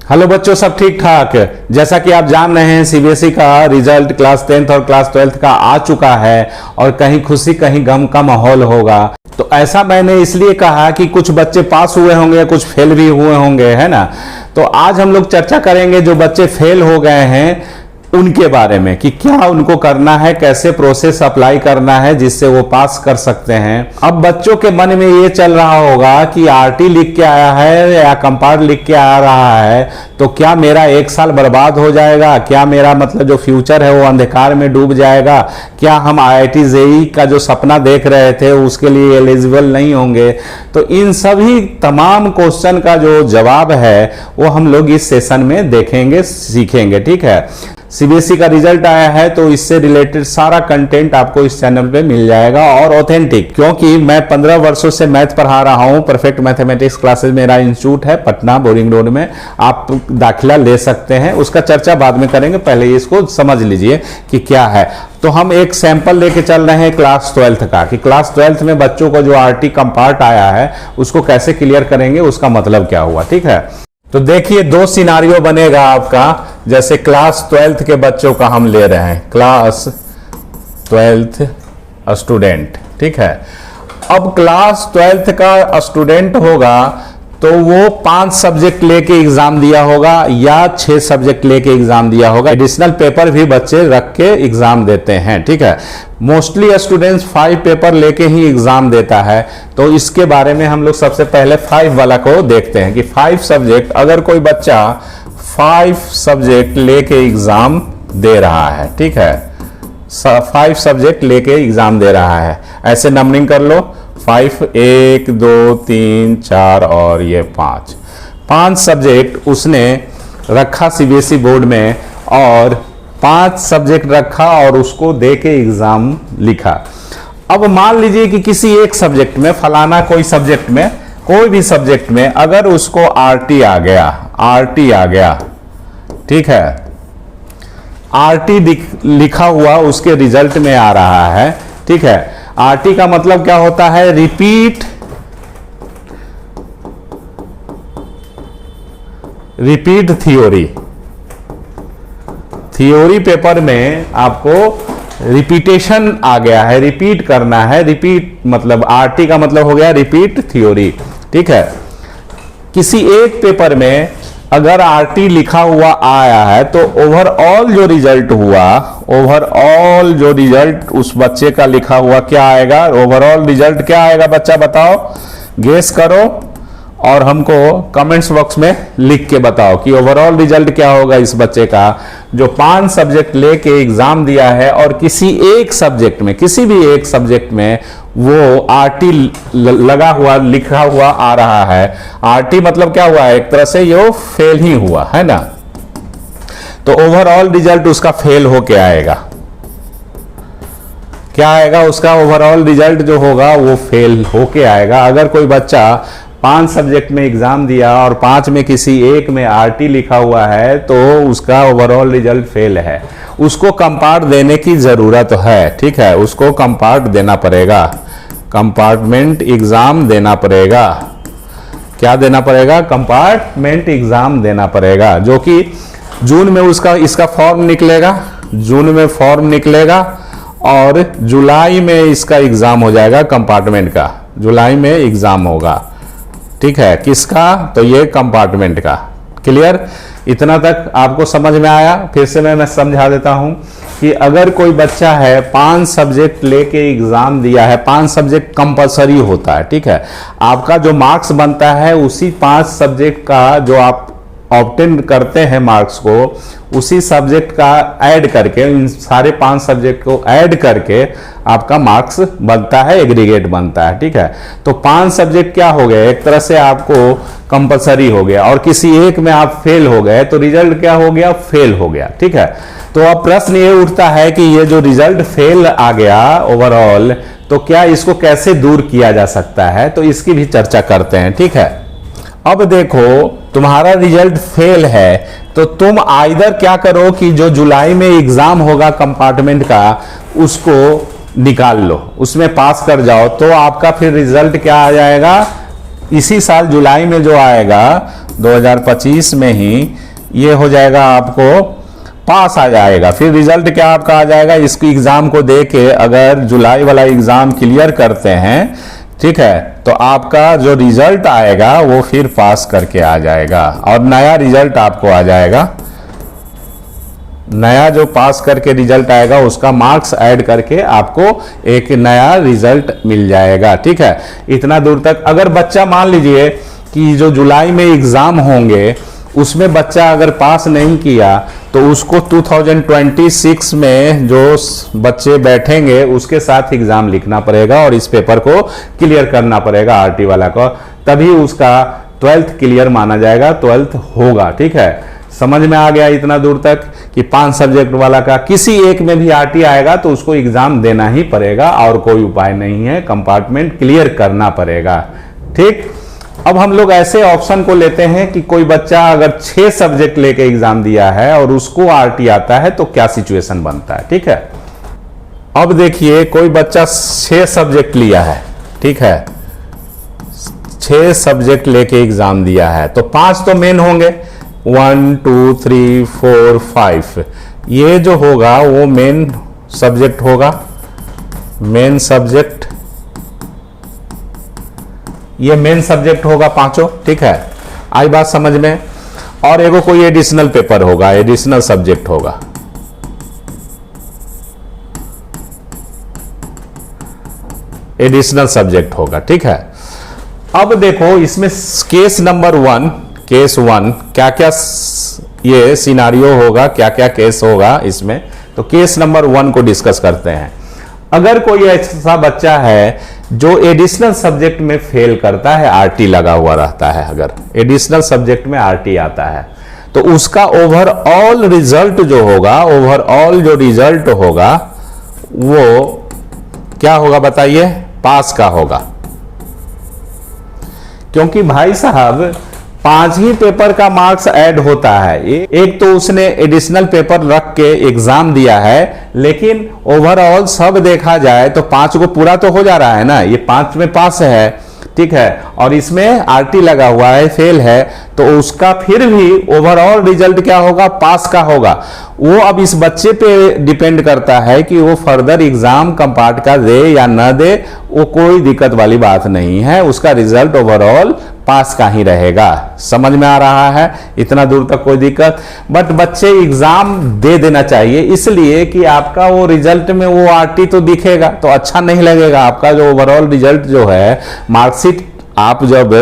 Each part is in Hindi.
हेलो बच्चों, सब ठीक ठाक। जैसा कि आप जान रहे हैं सीबीएसई का रिजल्ट क्लास 10th और क्लास 12th का आ चुका है और कहीं खुशी कहीं गम का माहौल होगा। तो ऐसा मैंने इसलिए कहा कि कुछ बच्चे पास हुए होंगे, कुछ फेल भी हुए होंगे, है ना। तो आज हम लोग चर्चा करेंगे जो बच्चे फेल हो गए हैं उनके बारे में कि क्या उनको करना है, कैसे प्रोसेस अप्लाई करना है जिससे वो पास कर सकते हैं। अब बच्चों के मन में ये चल रहा होगा कि आरटी लिख के आया है या कंपार्ट लिख के आ रहा है तो क्या मेरा एक साल बर्बाद हो जाएगा, क्या मेरा मतलब जो फ्यूचर है वो अंधकार में डूब जाएगा, क्या हम आईआईटी जेईई का जो सपना देख रहे थे उसके लिए एलिजिबल नहीं होंगे। तो इन सभी तमाम क्वेश्चन का जो जवाब है वो हम लोग इस सेशन में देखेंगे, सीखेंगे। ठीक है, सीबीएसई का रिजल्ट आया है तो इससे रिलेटेड सारा कंटेंट आपको इस चैनल पे मिल जाएगा और ऑथेंटिक, क्योंकि मैं 15 वर्षों से मैथ पढ़ा रहा हूं। परफेक्ट मैथमेटिक्स क्लासेस मेरा इंस्टीट्यूट है पटना बोरिंग रोड में, आप दाखिला ले सकते हैं। उसका चर्चा बाद में करेंगे, पहले इसको समझ लीजिए कि क्या है। तो हम एक सैंपल लेके चल रहे हैं क्लास 12th का कि क्लास 12th में बच्चों को जो आरटी कंपार्ट आया है उसको कैसे क्लियर करेंगे, उसका मतलब क्या हुआ। ठीक है, तो देखिए दो सिनारियो बनेगा आपका। जैसे क्लास 12th के बच्चों का हम ले रहे हैं, क्लास 12th स्टूडेंट। ठीक है, अब क्लास 12th का स्टूडेंट होगा तो वो 5 सब्जेक्ट लेके एग्जाम दिया होगा या 6 सब्जेक्ट लेके एग्जाम दिया होगा। एडिशनल पेपर भी बच्चे रख के एग्जाम देते हैं। ठीक है, मोस्टली स्टूडेंट्स 5 पेपर लेके ही एग्जाम देता है। तो इसके बारे में हम लोग सबसे पहले 5 वाला को देखते हैं कि 5 सब्जेक्ट, अगर कोई बच्चा 5 सब्जेक्ट लेके एग्जाम दे रहा है, ठीक है, 5 सब्जेक्ट लेके एग्जाम दे रहा है, ऐसे नंबरिंग कर लो 5, 1, 2, 3, 4 और ये 5 सब्जेक्ट उसने रखा सीबीएसई बोर्ड में और 5 सब्जेक्ट रखा और उसको दे के एग्जाम लिखा। अब मान लीजिए कि किसी एक सब्जेक्ट में, फलाना कोई सब्जेक्ट में, कोई भी सब्जेक्ट में अगर उसको आरटी आ गया, ठीक है, आरटी लिखा हुआ उसके रिजल्ट में आ रहा है। ठीक है, आरटी का मतलब क्या होता है, रिपीट थ्योरी पेपर में आपको रिपीटेशन आ गया है, रिपीट करना है। रिपीट मतलब आरटी का मतलब हो गया रिपीट थ्योरी। ठीक है, किसी एक पेपर में अगर आरटी लिखा हुआ आया है तो ओवरऑल जो रिजल्ट हुआ, ओवरऑल जो रिजल्ट उस बच्चे का लिखा हुआ क्या आएगा, ओवरऑल रिजल्ट क्या आएगा बच्चा बताओ, गेस करो और हमको कमेंट्स बॉक्स में लिख के बताओ कि ओवरऑल रिजल्ट क्या होगा इस बच्चे का जो 5 सब्जेक्ट लेके एग्जाम दिया है और किसी एक सब्जेक्ट में, किसी भी एक सब्जेक्ट में वो आरटी लगा हुआ, लिखा हुआ आ रहा है। आरटी मतलब क्या हुआ है, एक तरह से ये फेल ही हुआ है ना। तो ओवरऑल रिजल्ट उसका फेल होके आएगा। क्या आएगा उसका ओवरऑल रिजल्ट जो होगा वो फेल होके आएगा। अगर कोई बच्चा 5 सब्जेक्ट में एग्जाम दिया और 5 में किसी एक में आरटी लिखा हुआ है तो उसका ओवरऑल रिजल्ट फेल है, उसको कंपार्ट देने की जरूरत है। ठीक है, उसको कंपार्ट देना पड़ेगा, कंपार्टमेंट एग्जाम देना पड़ेगा। क्या देना पड़ेगा, कंपार्टमेंट एग्जाम देना पड़ेगा, जो कि जून में इसका फॉर्म निकलेगा, जून में फॉर्म निकलेगा और जुलाई में इसका एग्जाम हो जाएगा कंपार्टमेंट का, जुलाई में एग्जाम होगा। ठीक है, किसका, तो ये कंपार्टमेंट का। क्लियर, इतना तक आपको समझ में आया। फिर से मैं समझा देता हूं कि अगर कोई बच्चा है 5 सब्जेक्ट लेके एग्जाम दिया है, 5 सब्जेक्ट कंपलसरी होता है। ठीक है, आपका जो मार्क्स बनता है उसी 5 सब्जेक्ट का जो आप ऑब्टेन करते हैं मार्क्स को, उसी सब्जेक्ट का ऐड करके, इन सारे 5 सब्जेक्ट को ऐड करके आपका मार्क्स बनता है, एग्रीगेट बनता है। ठीक है, तो 5 सब्जेक्ट क्या हो गए, एक तरह से आपको कंपलसरी हो गया और किसी एक में आप फेल हो गए तो रिजल्ट क्या हो गया, फेल हो गया। ठीक है, तो अब प्रश्न ये उठता है कि ये जो रिजल्ट फेल आ गया ओवरऑल, तो क्या इसको कैसे दूर किया जा सकता है, तो इसकी भी चर्चा करते हैं। ठीक है, अब देखो तुम्हारा रिजल्ट फेल है तो तुम आइदर क्या करो कि जो जुलाई में एग्जाम होगा कंपार्टमेंट का उसको निकाल लो, उसमें पास कर जाओ, तो आपका फिर रिजल्ट क्या आ जाएगा, इसी साल जुलाई में जो आएगा 2025 में ही ये हो जाएगा, आपको पास आ जाएगा। फिर रिजल्ट क्या आपका आ जाएगा, इसकी एग्जाम को दे के अगर जुलाई वाला एग्जाम क्लियर करते हैं, ठीक है, तो आपका जो रिजल्ट आएगा वो फिर पास करके आ जाएगा और नया रिजल्ट आपको आ जाएगा। नया जो पास करके रिजल्ट आएगा उसका मार्क्स ऐड करके आपको एक नया रिजल्ट मिल जाएगा। ठीक है, इतना दूर तक अगर बच्चा मान लीजिए कि जो जुलाई में एग्जाम होंगे उसमें बच्चा अगर पास नहीं किया तो उसको 2026 में जो बच्चे बैठेंगे उसके साथ एग्जाम लिखना पड़ेगा और इस पेपर को क्लियर करना पड़ेगा आरटी वाला को, तभी उसका 12th क्लियर माना जाएगा, 12th होगा। ठीक है, समझ में आ गया इतना दूर तक कि 5 सब्जेक्ट वाला का किसी एक में भी आरटी आएगा तो उसको एग्जाम देना ही पड़ेगा और कोई उपाय नहीं है, कंपार्टमेंट क्लियर करना पड़ेगा। ठीक, अब हम लोग ऐसे ऑप्शन को लेते हैं कि कोई बच्चा अगर 6 सब्जेक्ट लेके एग्जाम दिया है और उसको आरटी आता है तो क्या सिचुएशन बनता है। ठीक है, अब देखिए कोई बच्चा 6 सब्जेक्ट लिया है, ठीक है, 6 सब्जेक्ट लेके एग्जाम दिया है तो 5 तो मेन होंगे, 1 2 3 4 5, ये जो होगा वो मेन सब्जेक्ट होगा, मेन सब्जेक्ट, ये मेन सब्जेक्ट होगा 5। ठीक है, आई बात समझ में। और एगो कोई एडिशनल पेपर होगा, एडिशनल सब्जेक्ट होगा, एडिशनल सब्जेक्ट होगा। ठीक है, अब देखो इसमें केस नंबर 1, केस 1 क्या क्या ये सिनारियो होगा, क्या क्या केस होगा इसमें, तो केस नंबर 1 को डिस्कस करते हैं। अगर कोई ऐसा बच्चा है जो एडिशनल सब्जेक्ट में फेल करता है, आरटी लगा हुआ रहता है, अगर एडिशनल सब्जेक्ट में आरटी आता है तो उसका ओवरऑल रिजल्ट जो होगा, ओवरऑल जो रिजल्ट होगा वो क्या होगा बताइए, पास का होगा। क्योंकि भाई साहब 5 ही पेपर का मार्क्स ऐड होता है, एक तो उसने एडिशनल पेपर रख के एग्जाम दिया है, लेकिन ओवरऑल सब देखा जाए तो 5 को पूरा तो हो जा रहा है ना, ये 5 में पास है। ठीक है, और इसमें आरटी लगा हुआ है, फेल है, तो उसका फिर भी ओवरऑल रिजल्ट क्या होगा, पास का होगा। वो अब इस बच्चे पे डिपेंड करता है कि वो फर्दर एग्जाम कंपार्ट का दे या ना दे, वो कोई दिक्कत वाली बात नहीं है, उसका रिजल्ट ओवरऑल पास का ही रहेगा। समझ में आ रहा है इतना दूर तक, कोई दिक्कत। बट बच्चे एग्जाम दे देना चाहिए, इसलिए कि आपका वो रिजल्ट में वो आरटी तो दिखेगा तो अच्छा नहीं लगेगा। आपका जो ओवरऑल रिजल्ट जो है, मार्कशीट आप जब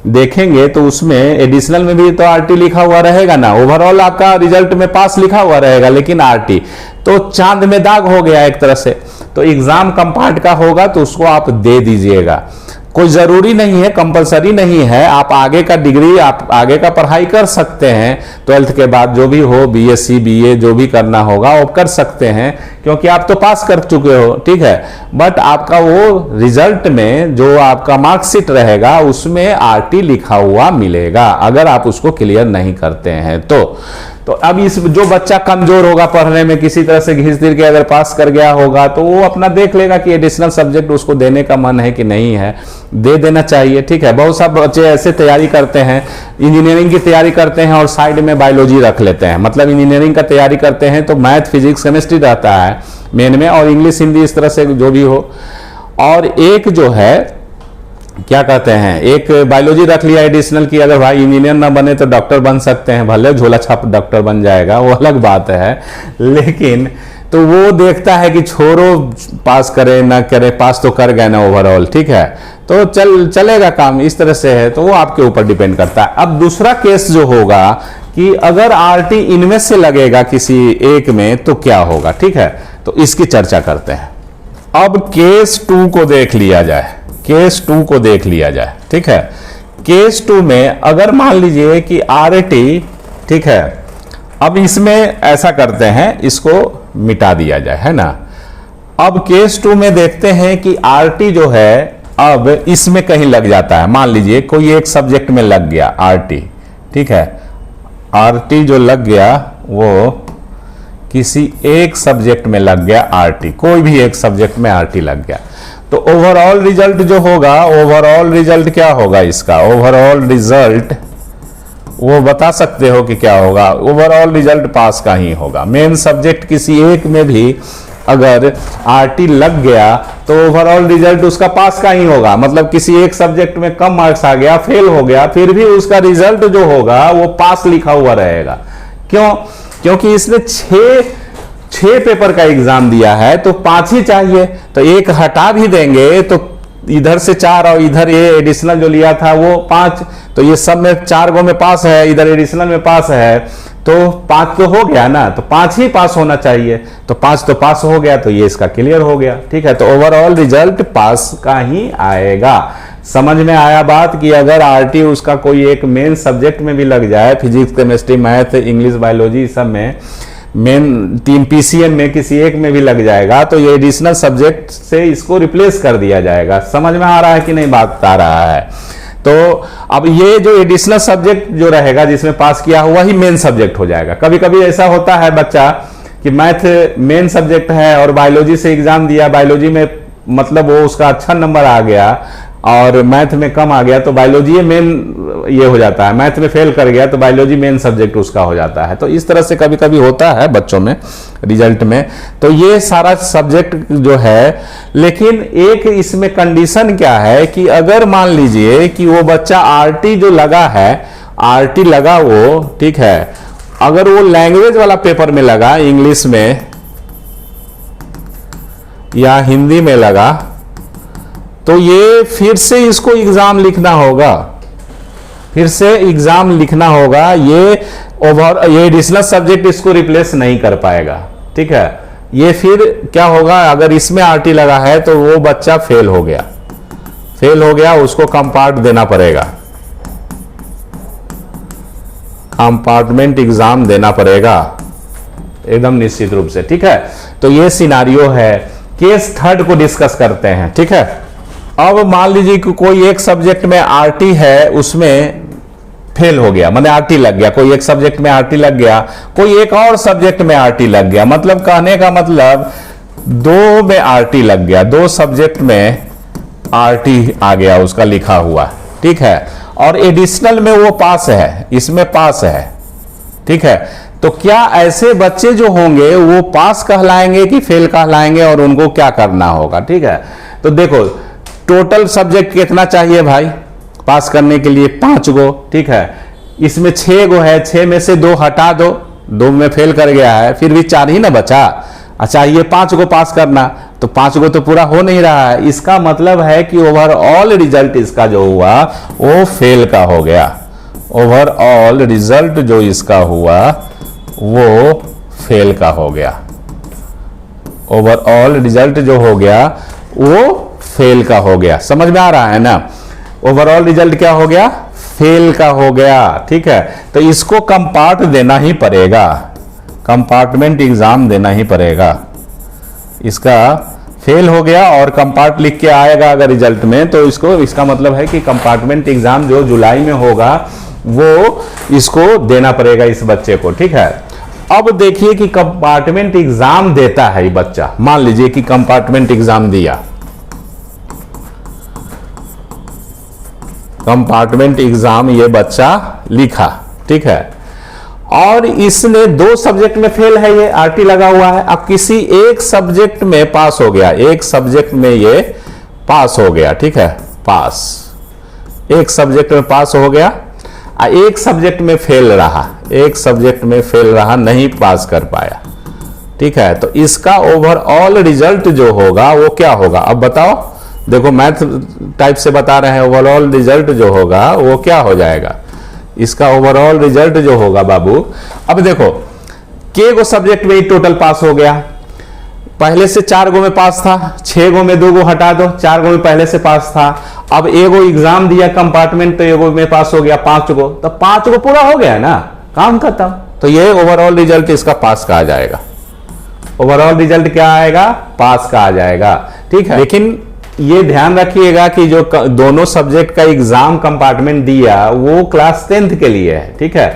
देखेंगे तो उसमें एडिशनल में भी तो आरटी लिखा हुआ रहेगा ना, ओवरऑल आपका रिजल्ट में पास लिखा हुआ रहेगा, लेकिन आरटी तो चांद में दाग हो गया एक तरह से। तो एग्जाम कंपार्ट का होगा तो उसको आप दे दीजिएगा, कोई जरूरी नहीं है, कंपलसरी नहीं है, आप आगे का डिग्री, आप आगे का पढ़ाई कर सकते हैं, 12th के बाद जो भी हो, बीएससी बीए जो भी करना होगा वो कर सकते हैं, क्योंकि आप तो पास कर चुके हो। ठीक है, बट आपका वो रिजल्ट में जो आपका मार्कशीट रहेगा उसमें आरटी लिखा हुआ मिलेगा, अगर आप उसको क्लियर नहीं करते हैं तो अब इस जो बच्चा कमजोर होगा पढ़ने में, किसी तरह से घिस तीर के अगर पास कर गया होगा तो वो अपना देख लेगा कि एडिशनल सब्जेक्ट उसको देने का मन है कि नहीं है, दे देना चाहिए। ठीक है, बहुत सारे बच्चे ऐसे तैयारी करते हैं, इंजीनियरिंग की तैयारी करते हैं और साइड में बायोलॉजी रख लेते हैं, मतलब इंजीनियरिंग का तैयारी करते हैं तो मैथ फिजिक्स केमिस्ट्री रहता है मेन में, और इंग्लिश हिंदी इस तरह से जो भी हो, और एक जो है क्या कहते हैं, एक बायोलॉजी रख लिया एडिशनल की, अगर भाई इंजीनियर ना बने तो डॉक्टर बन सकते हैं, भले झोला छाप डॉक्टर बन जाएगा, वो अलग बात है, लेकिन तो वो देखता है कि छोरो पास करे ना करे, पास तो कर गए ना ओवरऑल। ठीक है, तो चलेगा काम, इस तरह से है, तो वो आपके ऊपर डिपेंड करता है। अब दूसरा केस जो होगा कि अगर आरटी इनमें से लगेगा किसी एक में तो क्या होगा। ठीक है, तो इसकी चर्चा करते हैं। अब केस 2 को देख लिया जाए, केस 2 को देख लिया जाए। ठीक है, केस 2 में अगर मान लीजिए कि आरटी, ठीक है, अब इसमें ऐसा करते हैं, इसको मिटा दिया जाए, है ना। अब केस 2 में देखते हैं कि आरटी जो है अब इसमें कहीं लग जाता है, मान लीजिए कोई एक सब्जेक्ट में लग गया आरटी। ठीक है, आरटी जो लग गया वो किसी एक सब्जेक्ट में लग गया आरटी, कोई भी एक सब्जेक्ट में आरटी लग गया, तो ओवरऑल रिजल्ट जो होगा, ओवरऑल रिजल्ट क्या होगा इसका, ओवरऑल रिजल्ट वो बता सकते हो कि क्या होगा, ओवरऑल रिजल्ट पास का ही होगा। मेन सब्जेक्ट किसी एक में भी अगर आरटी लग गया तो ओवरऑल रिजल्ट उसका पास का ही होगा। मतलब किसी एक सब्जेक्ट में कम मार्क्स आ गया, फेल हो गया, फिर भी उसका रिजल्ट जो होगा वो पास लिखा हुआ रहेगा। क्यों? क्योंकि इसने छह पेपर का एग्जाम दिया है तो 5 ही चाहिए, तो एक हटा भी देंगे तो इधर से 4 और इधर ये एडिशनल जो लिया था वो 5, तो ये सब में 4 गो में पास है, इधर एडिशनल में पास है, तो 5 तो हो गया ना, तो 5 ही पास होना चाहिए, तो 5 तो पास हो गया, तो ये इसका क्लियर हो गया। ठीक है, तो ओवरऑल रिजल्ट पास का ही आएगा। समझ में आया बात कि अगर आरटी उसका कोई एक मेन सब्जेक्ट में भी लग जाए, physics, chemistry, math, English, biology, सब में मेन 3 पीसीएम में किसी एक में भी लग जाएगा तो ये एडिशनल सब्जेक्ट से इसको रिप्लेस कर दिया जाएगा। समझ में आ रहा है कि नहीं बात आ रहा है? तो अब ये जो एडिशनल सब्जेक्ट जो रहेगा जिसमें पास किया हुआ ही मेन सब्जेक्ट हो जाएगा। कभी कभी ऐसा होता है बच्चा कि मैथ मेन सब्जेक्ट है और बायोलॉजी से एग्जाम दिया, बायोलॉजी में मतलब वो उसका अच्छा नंबर आ गया और मैथ में कम आ गया, तो बायोलॉजी मेन ये हो जाता है, मैथ में फेल कर गया तो बायोलॉजी मेन सब्जेक्ट उसका हो जाता है। तो इस तरह से कभी कभी होता है बच्चों में रिजल्ट में। तो ये सारा सब्जेक्ट जो है, लेकिन एक इसमें कंडीशन क्या है कि अगर मान लीजिए कि वो बच्चा आरटी जो लगा है, आरटी लगा वो, ठीक है, अगर वो लैंग्वेज वाला पेपर में लगा, इंग्लिश में या हिंदी में लगा, तो ये फिर से इसको एग्जाम लिखना होगा, फिर से एग्जाम लिखना होगा। ये एडिशनल सब्जेक्ट इसको रिप्लेस नहीं कर पाएगा। ठीक है, ये फिर क्या होगा, अगर इसमें आरटी लगा है तो वो बच्चा फेल हो गया, फेल हो गया, उसको कंपार्ट देना पड़ेगा, कंपार्टमेंट एग्जाम देना पड़ेगा एकदम निश्चित रूप से। ठीक है, तो ये सिनारियो है। केस थर्ड को डिस्कस करते हैं। ठीक है, अब मान लीजिए कि कोई एक सब्जेक्ट में आरटी है, उसमें फेल हो गया, माने आरटी लग गया, कोई एक सब्जेक्ट में आरटी लग गया, कोई एक और सब्जेक्ट में आरटी लग गया, मतलब कहने का मतलब 2 में आरटी लग गया, 2 सब्जेक्ट में आरटी आ गया उसका लिखा हुआ। ठीक है, और एडिशनल में वो पास है, इसमें पास है। ठीक है, तो क्या ऐसे बच्चे जो होंगे वो पास कहलाएंगे कि फेल कहलाएंगे और उनको क्या करना होगा? ठीक है, तो देखो टोटल सब्जेक्ट कितना चाहिए भाई पास करने के लिए? 5 गो। ठीक है, इसमें 6 गो है, 6 में से 2 हटा दो, 2 में फेल कर गया है, फिर भी 4 ही ना बचा। अच्छा, ये 5 गो पास करना, तो 5 गो तो पूरा हो नहीं रहा है। इसका मतलब है कि ओवरऑल रिजल्ट इसका जो हुआ वो फेल का हो गया। ओवरऑल रिजल्ट जो इसका हुआ वो फेल का हो गया। ओवरऑल रिजल्ट जो हो गया वो फेल का हो गया। समझ में आ रहा है ना? ओवरऑल रिजल्ट क्या हो गया? फेल का हो गया। ठीक है, तो इसको कंपार्ट देना ही पड़ेगा, कंपार्टमेंट एग्जाम देना ही पड़ेगा। इसका फेल हो गया और कंपार्ट लिख के आएगा अगर रिजल्ट में, तो इसका मतलब है कि कंपार्टमेंट एग्जाम जो जुलाई में होगा वो इसको देना पड़ेगा इस बच्चे को। ठीक है, अब देखिए कि कंपार्टमेंट एग्जाम देता है ये बच्चा। मान लीजिए कि कंपार्टमेंट एग्जाम दिया, कंपार्टमेंट एग्जाम ये बच्चा लिखा। ठीक है, और इसने 2 सब्जेक्ट में फेल है, ये आरटी लगा हुआ है। अब किसी एक सब्जेक्ट में पास हो गया, एक सब्जेक्ट में ये पास हो गया। ठीक है, पास, एक सब्जेक्ट में पास हो गया, एक सब्जेक्ट में फेल रहा, एक सब्जेक्ट में फेल रहा, नहीं पास कर पाया। ठीक है, तो इसका ओवरऑल रिजल्ट जो होगा वो क्या होगा? अब बताओ, देखो मैथ टाइप से बता रहे हैं, ओवरऑल रिजल्ट जो होगा वो क्या हो जाएगा? इसका ओवरऑल रिजल्ट जो होगा बाबू, अब देखो के गो सब्जेक्ट में टोटल पास हो गया, पहले से 4 गो में पास था, 6 गो में 2 गो हटा दो, 4 गो में पहले से पास था। अब एगो एग्जाम दिया कंपार्टमेंट, तो एगो में पास हो गया 5 गो, तो 5 गो पूरा हो गया ना, काम खत्म। तो ये ओवरऑल रिजल्ट इसका पास का आ जाएगा। ओवरऑल रिजल्ट क्या आएगा? पास का आ जाएगा। ठीक है, लेकिन ये ध्यान रखिएगा कि जो दोनों सब्जेक्ट का एग्जाम कंपार्टमेंट दिया वो क्लास 10th के लिए है। ठीक है,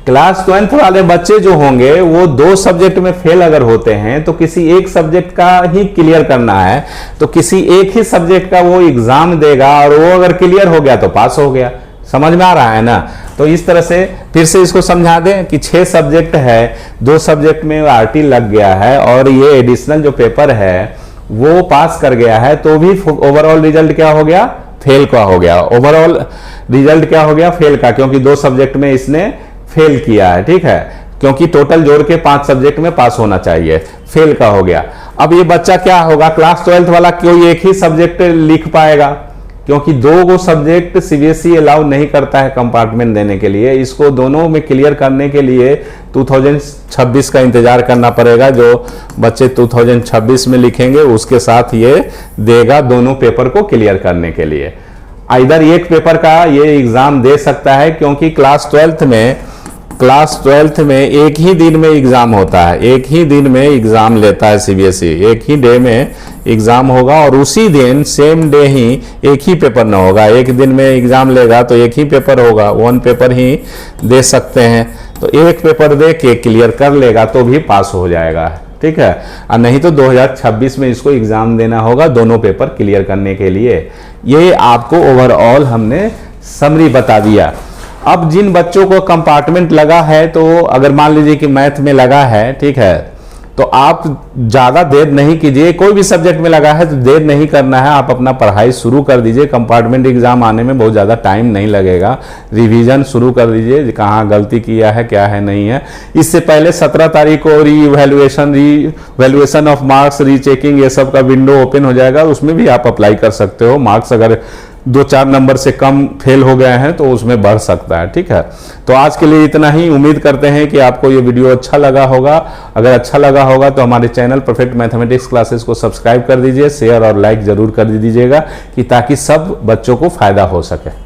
क्लास 12th वाले बच्चे जो होंगे वो 2 सब्जेक्ट में फेल अगर होते हैं तो किसी एक सब्जेक्ट का ही क्लियर करना है, तो किसी एक ही सब्जेक्ट का वो एग्जाम देगा और वो अगर क्लियर हो गया तो पास हो गया। समझ में आ रहा है ना? तो इस तरह से फिर से इसको समझा दें कि 6 सब्जेक्ट है, 2 सब्जेक्ट में आरटी लग गया है और ये एडिशनल जो पेपर है वो पास कर गया है, तो भी ओवरऑल रिजल्ट क्या हो गया? फेल का हो गया। ओवरऑल रिजल्ट क्या हो गया? फेल का, क्योंकि 2 सब्जेक्ट में इसने फेल किया है, ठीक है, क्योंकि टोटल जोड़ के 5 सब्जेक्ट में पास होना चाहिए, फेल का हो गया। अब ये बच्चा क्या होगा? क्लास 12th वाला कोई एक ही सब्जेक्ट लिख पाएगा, क्योंकि 2 सब्जेक्ट सीबीएसई अलाउ नहीं करता है कंपार्टमेंट देने के लिए। इसको दोनों में क्लियर करने के लिए 2026 का इंतजार करना पड़ेगा। जो बच्चे 2026 में लिखेंगे उसके साथ ये देगा दोनों पेपर को क्लियर करने के लिए। इधर एक पेपर का ये एग्जाम दे सकता है, क्योंकि क्लास 12th में एक ही दिन में एग्जाम होता है, एक ही दिन में एग्जाम लेता है सीबीएसई, एक ही डे में एग्जाम होगा और उसी दिन सेम डे ही एक ही पेपर ना होगा। एक दिन में एग्जाम लेगा तो एक ही पेपर होगा, 1 पेपर ही दे सकते हैं, तो एक पेपर दे के क्लियर कर लेगा तो भी पास हो जाएगा, ठीक है। और नहीं तो 2026 में इसको एग्जाम देना होगा दोनों पेपर क्लियर करने के लिए। ये आपको ओवरऑल हमने समरी बता दिया। अब जिन बच्चों को कंपार्टमेंट लगा है, तो अगर मान लीजिए कि मैथ में लगा है, ठीक है, तो आप ज़्यादा देर नहीं कीजिए। कोई भी सब्जेक्ट में लगा है तो देर नहीं करना है, आप अपना पढ़ाई शुरू कर दीजिए। कंपार्टमेंट एग्जाम आने में बहुत ज़्यादा टाइम नहीं लगेगा। रिवीजन शुरू कर दीजिए, कहाँ गलती किया है, क्या है, नहीं है। इससे पहले 17 तारीख को रीवैल्यूएशन ऑफ मार्क्स, रीचेकिंग, ये सब का विंडो ओपन हो जाएगा, उसमें भी आप अप्लाई कर सकते हो। मार्क्स अगर 2-4 नंबर से कम फेल हो गए हैं तो उसमें बढ़ सकता है, ठीक है। तो आज के लिए इतना ही। उम्मीद करते हैं कि आपको ये वीडियो अच्छा लगा होगा। अगर अच्छा लगा होगा तो हमारे चैनल परफेक्ट मैथमेटिक्स क्लासेस को सब्सक्राइब कर दीजिए, शेयर और लाइक जरूर कर दीजिएगा, कि ताकि सब बच्चों को फायदा हो सके।